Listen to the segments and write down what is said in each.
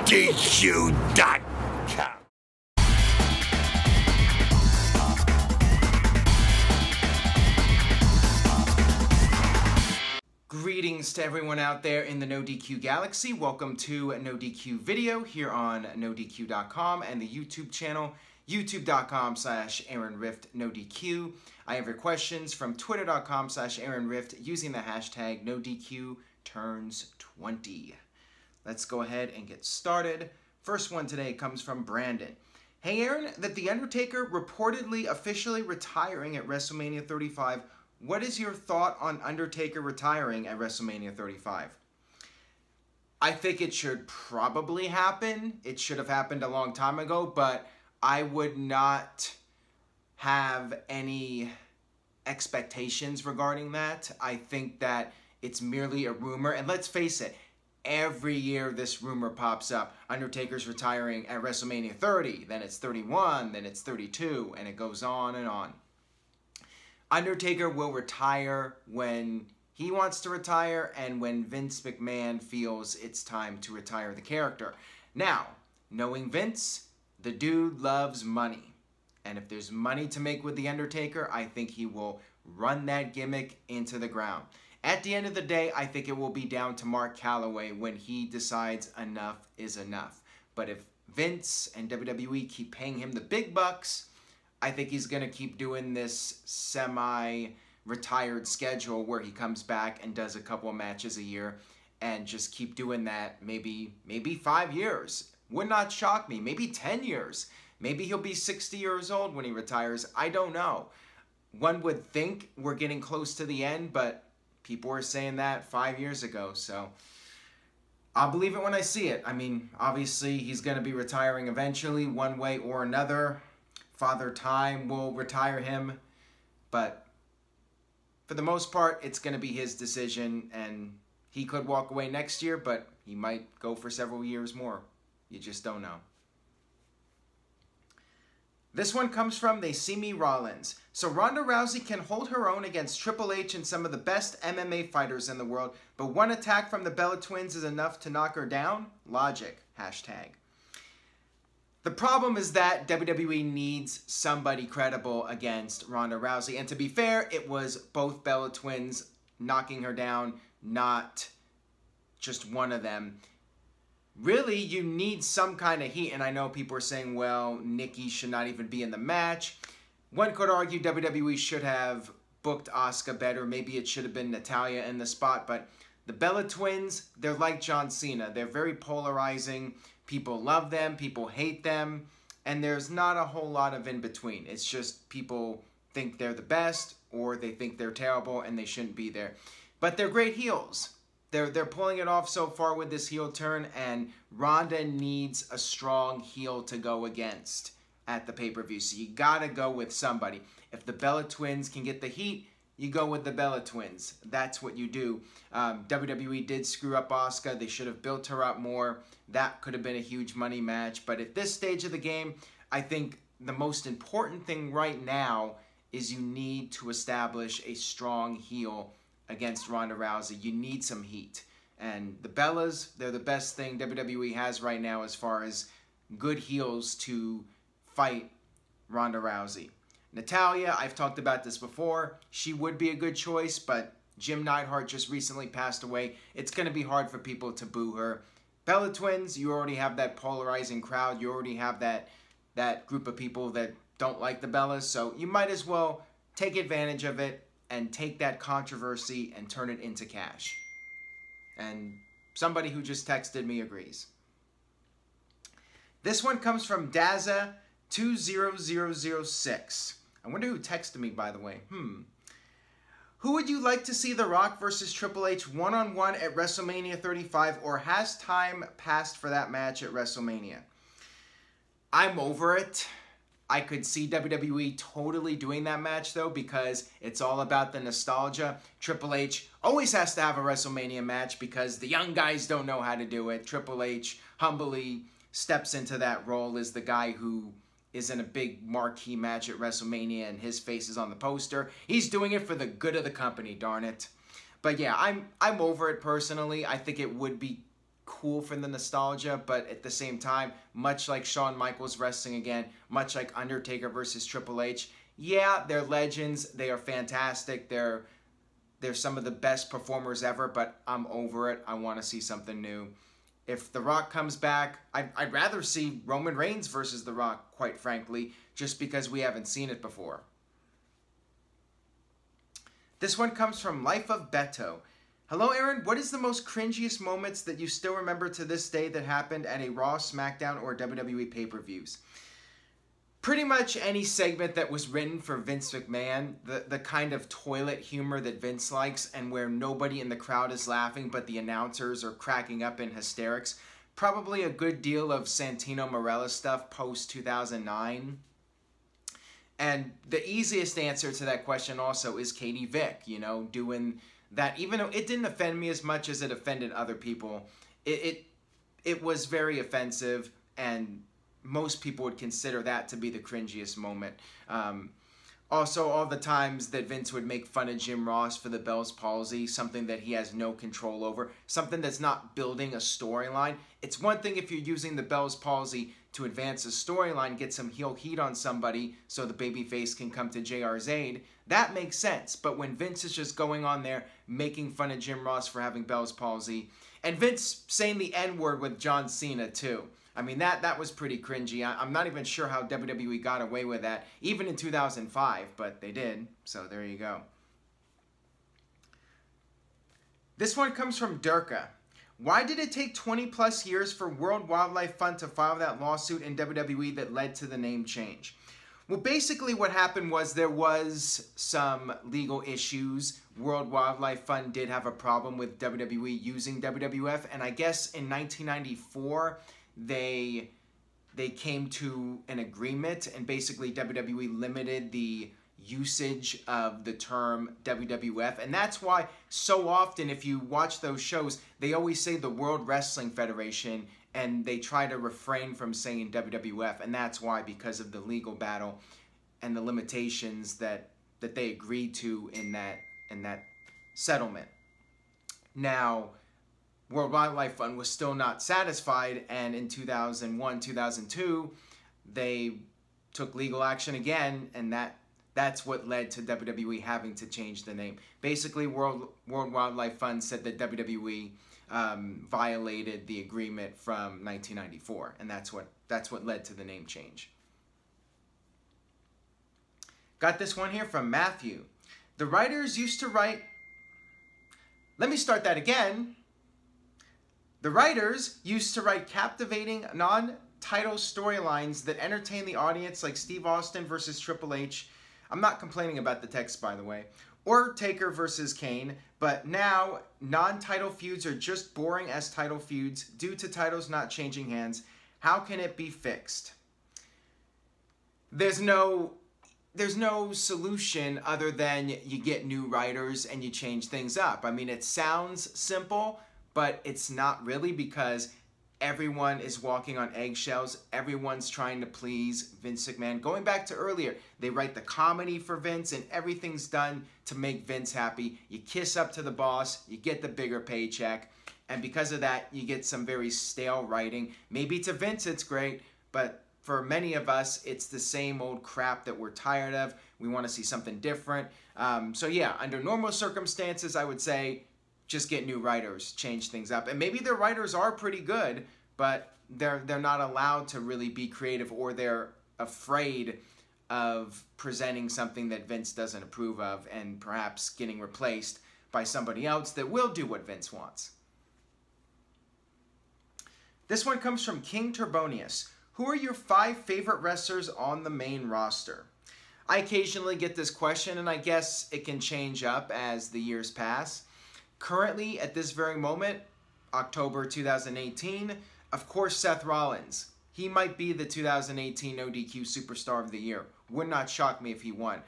nontitle.com. Greetings to everyone out there in the NoDQ galaxy. Welcome to a NoDQ video here on nodq.com and the YouTube channel, youtube.com/AaronRiftNoDQ. I have your questions from twitter.com/AaronRift using the hashtag NoDQTurns20. Let's go ahead and get started. First one today comes from Brandon. Hey Aaron, that The Undertaker reportedly officially retiring at WrestleMania 35. What is your thought on Undertaker retiring at WrestleMania 35? I think it should probably happen. It should have happened a long time ago, but I would not have any expectations regarding that. I think that it's merely a rumor. And let's face it, every year this rumor pops up. Undertaker's retiring at WrestleMania 30, then it's 31, then it's 32, and it goes on and on. Undertaker will retire when he wants to retire and when Vince McMahon feels it's time to retire the character. Now, knowing Vince, the dude loves money. And if there's money to make with The Undertaker, I think he will run that gimmick into the ground. At the end of the day, I think it will be down to Mark Calloway when he decides enough is enough. But if Vince and WWE keep paying him the big bucks, I think he's going to keep doing this semi-retired schedule where he comes back and does a couple of matches a year and just keep doing that maybe 5 years. Would not shock me. Maybe 10 years. Maybe he'll be 60 years old when he retires. I don't know. One would think we're getting close to the end, but people were saying that 5 years ago, so I'll believe it when I see it. I mean, obviously he's going to be retiring eventually, one way or another. Father Time will retire him, but for the most part, it's going to be his decision, and he could walk away next year, but he might go for several years more. You just don't know. This one comes from They See Me Rollins. So Ronda Rousey can hold her own against Triple H and some of the best MMA fighters in the world, but one attack from the Bella Twins is enough to knock her down? Logic. Hashtag. The problem is that WWE needs somebody credible against Ronda Rousey. And to be fair, it was both Bella Twins knocking her down, not just one of them. Really, you need some kind of heat. And I know people are saying, well, Nikki should not even be in the match. One could argue WWE should have booked Asuka better. Maybe it should have been Natalya in the spot. But the Bella Twins, they're like John Cena. They're very polarizing. People love them, people hate them, and there's not a whole lot of in between. It's just people think they're the best or they think they're terrible and they shouldn't be there. But they're great heels. They're pulling it off so far with this heel turn, and Ronda needs a strong heel to go against at the pay-per-view. So you gotta go with somebody. If the Bella Twins can get the heat, you go with the Bella Twins. That's what you do. WWE did screw up Asuka. They should have built her up more. That could have been a huge money match. But at this stage of the game, I think the most important thing right now is you need to establish a strong heel against Ronda Rousey. You need some heat. And the Bellas, they're the best thing WWE has right now as far as good heels to fight Ronda Rousey. Natalya, I've talked about this before. She would be a good choice, but Jim Neidhart just recently passed away. It's going to be hard for people to boo her. Bella Twins, you already have that polarizing crowd. You already have that group of people that don't like the Bellas, so you might as well take advantage of it and take that controversy and turn it into cash. And somebody who just texted me agrees. This one comes from Daza20006. I wonder who texted me, by the way. Who would you like to see The Rock versus Triple H one-on-one at WrestleMania 35, or has time passed for that match at WrestleMania? I'm over it. I could see WWE totally doing that match, though, because it's all about the nostalgia. Triple H always has to have a WrestleMania match because the young guys don't know how to do it. Triple H humbly steps into that role as the guy who is in a big marquee match at WrestleMania and his face is on the poster. He's doing it for the good of the company, darn it. But yeah, I'm over it personally. I think it would be cool for the nostalgia, but at the same time, much like Shawn Michaels wrestling again, much like Undertaker versus Triple H, yeah, they're legends. They are fantastic. They're some of the best performers ever, but I'm over it. I want to see something new. If The Rock comes back, I'd rather see Roman Reigns versus The Rock, quite frankly, just because we haven't seen it before. This one comes from Life of Beto. Hello, Aaron. What is the most cringiest moments that you still remember to this day that happened at a Raw, SmackDown, or WWE pay-per-views? Pretty much any segment that was written for Vince McMahon, the kind of toilet humor that Vince likes and where nobody in the crowd is laughing but the announcers are cracking up in hysterics. Probably a good deal of Santino Marella stuff post-2009. And the easiest answer to that question also is Katie Vick, you know, doing that. Even though it didn't offend me as much as it offended other people, it was very offensive, and most people would consider that to be the cringiest moment. Also, all the times that Vince would make fun of Jim Ross for the Bell's palsy, something that he has no control over, something that's not building a storyline. It's one thing if you're using the Bell's palsy to advance a storyline, get some heel heat on somebody so the babyface can come to JR's aid. That makes sense. But when Vince is just going on there making fun of Jim Ross for having Bell's palsy, and Vince saying the N-word with John Cena too. I mean, that was pretty cringy. I'm not even sure how WWE got away with that, even in 2005, but they did, so there you go. This one comes from Durka. Why did it take 20 plus years for World Wildlife Fund to file that lawsuit in WWE that led to the name change? Well, basically what happened was there was some legal issues. World Wildlife Fund did have a problem with WWE using WWF, and I guess in 1994, they came to an agreement, and basically WWE limited the usage of the term WWF, and that's why so often if you watch those shows, they always say the World Wrestling Federation, and they try to refrain from saying WWF, and that's why, because of the legal battle and the limitations that they agreed to in that settlement. Now, World Wildlife Fund was still not satisfied, and in 2001, 2002, they took legal action again, and that's what led to WWE having to change the name. Basically, World Wildlife Fund said that WWE violated the agreement from 1994, and that's what led to the name change. Got this one here from Matthew. The writers used to write... Let me start that again. The writers used to write captivating, non-title storylines that entertain the audience, like Steve Austin versus Triple H. I'm not complaining about the text, by the way. Or Taker versus Kane. But now, non-title feuds are just boring as title feuds due to titles not changing hands. How can it be fixed? There's no solution other than you get new writers and you change things up. I mean, it sounds simple, but it's not really, because everyone is walking on eggshells. Everyone's trying to please Vince McMahon. Going back to earlier, they write the comedy for Vince, and everything's done to make Vince happy. You kiss up to the boss, you get the bigger paycheck, and because of that, you get some very stale writing. Maybe to Vince it's great, but for many of us, it's the same old crap that we're tired of. We want to see something different. So yeah, under normal circumstances, I would say just get new writers, change things up. And maybe their writers are pretty good, but they're not allowed to really be creative, or they're afraid of presenting something that Vince doesn't approve of and perhaps getting replaced by somebody else that will do what Vince wants. This one comes from King Turbonius. Who are your 5 favorite wrestlers on the main roster? I occasionally get this question, and I guess it can change up as the years pass. Currently, at this very moment, October 2018, of course, Seth Rollins. He might be the 2018 NoDQ Superstar of the Year. Would not shock me if he won.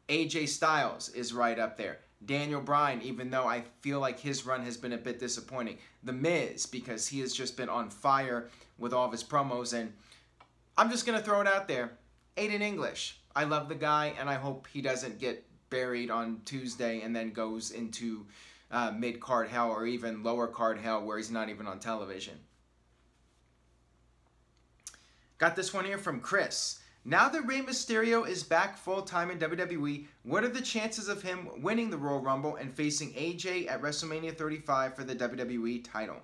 AJ Styles is right up there. Daniel Bryan, even though I feel like his run has been a bit disappointing. The Miz, because he has just been on fire with all of his promos. And I'm just going to throw it out there. Aiden English. I love the guy, and I hope he doesn't get buried on Tuesday and then goes into mid-card hell or even lower card hell where he's not even on television. Got this one here from Chris. Now that Rey Mysterio is back full-time in WWE, what are the chances of him winning the Royal Rumble and facing AJ at WrestleMania 35 for the WWE title?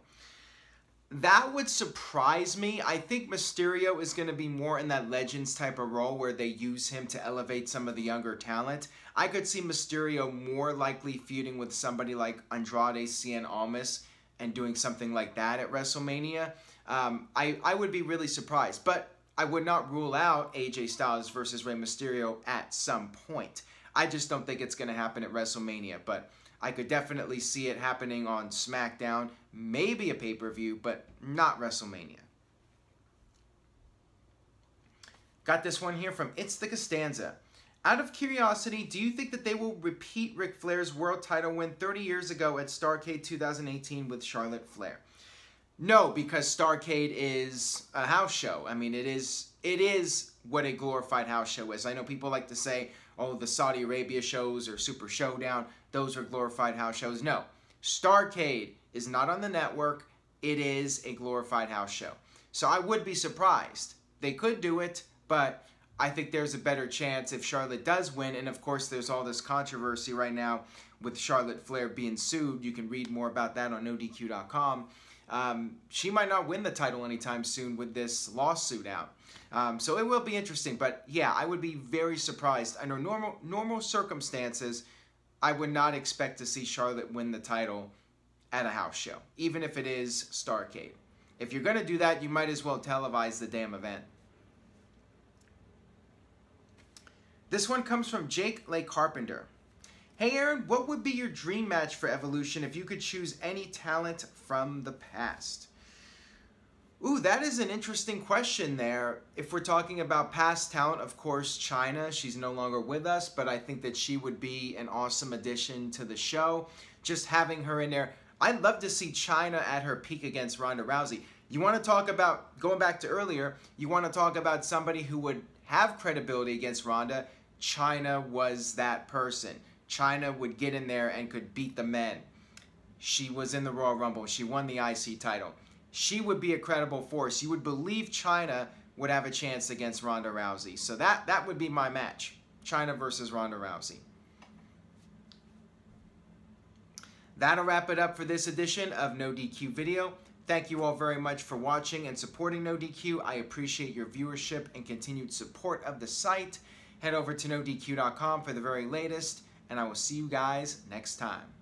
That would surprise me. I think Mysterio is going to be more in that Legends type of role where they use him to elevate some of the younger talent. I could see Mysterio more likely feuding with somebody like Andrade Cien Almas and doing something like that at WrestleMania. I would be really surprised, but I would not rule out AJ Styles versus Rey Mysterio at some point. I just don't think it's going to happen at WrestleMania, but I could definitely see it happening on SmackDown, maybe a pay-per-view, but not WrestleMania. Got this one here from It's the Costanza. Out of curiosity, do you think that they will repeat Ric Flair's world title win 30 years ago at Starrcade 2018 with Charlotte Flair? No, because Starrcade is a house show. I mean, it is what a glorified house show is. I know people like to say, oh, the Saudi Arabia shows or Super Showdown, those are glorified house shows. No, Starrcade is not on the network. It is a glorified house show. So I would be surprised. They could do it, but I think there's a better chance if Charlotte does win. And of course, there's all this controversy right now with Charlotte Flair being sued. You can read more about that on NoDQ.com. She might not win the title anytime soon with this lawsuit out. So it will be interesting. But yeah, I would be very surprised. Under normal circumstances, I would not expect to see Charlotte win the title at a house show, even if it is Starrcade. If you're going to do that, you might as well televise the damn event. This one comes from Jake Lake Carpenter. Hey Aaron, what would be your dream match for Evolution if you could choose any talent from the past? Ooh, that is an interesting question there. If we're talking about past talent, of course, Chyna. She's no longer with us, but I think that she would be an awesome addition to the show. Just having her in there. I'd love to see Chyna at her peak against Ronda Rousey. You want to talk about, going back to earlier, you want to talk about somebody who would have credibility against Ronda. Chyna was that person. Chyna would get in there and could beat the men. She was in the Royal Rumble. She won the IC title. She would be a credible force. You would believe Chyna would have a chance against Ronda Rousey. So that would be my match. Chyna versus Ronda Rousey. That'll wrap it up for this edition of NoDQ Video. Thank you all very much for watching and supporting NoDQ. I appreciate your viewership and continued support of the site. Head over to NoDQ.com for the very latest, and I will see you guys next time.